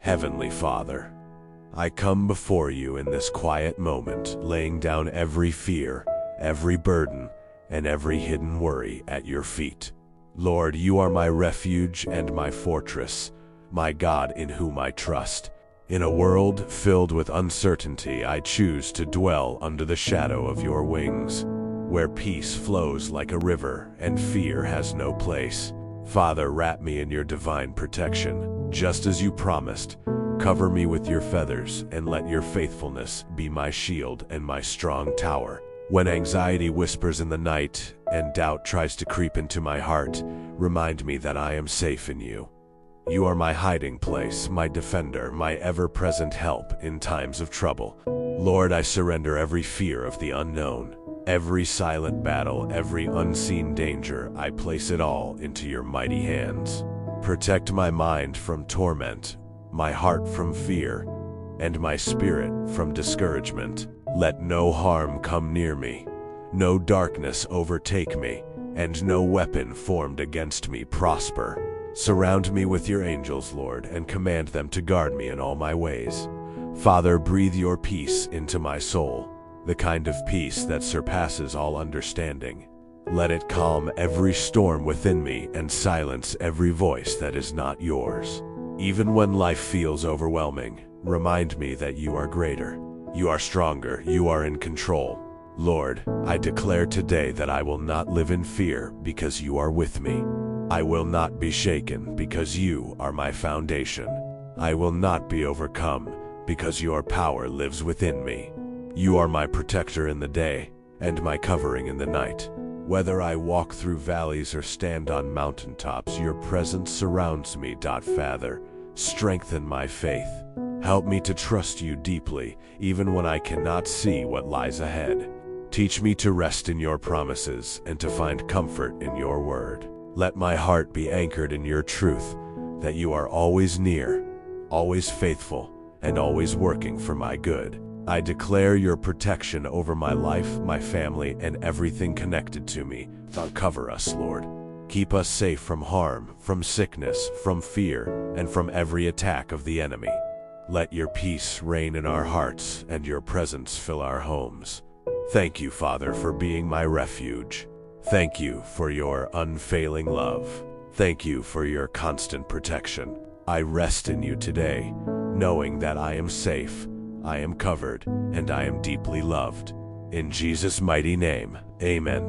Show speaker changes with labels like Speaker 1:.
Speaker 1: Heavenly Father, I come before you in this quiet moment, laying down every fear, every burden, and every hidden worry at your feet. Lord, you are my refuge and my fortress, my God in whom I trust. In a world filled with uncertainty, I choose to dwell under the shadow of your wings, where peace flows like a river and fear has no place. Father, wrap me in your divine protection, just as you promised. Cover me with your feathers, and let your faithfulness be my shield and my strong tower. When anxiety whispers in the night and doubt tries to creep into my heart, remind me that I am safe in you. You are my hiding place, my defender, my ever-present help in times of trouble. Lord, I surrender every fear of the unknown, every silent battle, every unseen danger. I place it all into your mighty hands. Protect my mind from torment, my heart from fear, and my spirit from discouragement. Let no harm come near me, no darkness overtake me, and no weapon formed against me prosper. Surround me with your angels, Lord, and command them to guard me in all my ways. Father, breathe your peace into my soul, the kind of peace that surpasses all understanding. Let it calm every storm within me and silence every voice that is not yours. Even when life feels overwhelming, remind me that you are greater. You are stronger. You are in control. Lord, I declare today that I will not live in fear because you are with me. I will not be shaken because you are my foundation. I will not be overcome because your power lives within me. You are my protector in the day and my covering in the night. Whether I walk through valleys or stand on mountaintops, your presence surrounds me. Father, strengthen my faith. Help me to trust you deeply, even when I cannot see what lies ahead. Teach me to rest in your promises and to find comfort in your word. Let my heart be anchored in your truth, that you are always near, always faithful, and always working for my good. I declare your protection over my life, my family, and everything connected to me. Cover us, Lord. Keep us safe from harm, from sickness, from fear, and from every attack of the enemy. Let your peace reign in our hearts and your presence fill our homes. Thank you, Father, for being my refuge. Thank you for your unfailing love. Thank you for your constant protection. I rest in you today, knowing that I am safe, I am covered, and I am deeply loved. In Jesus' mighty name, amen.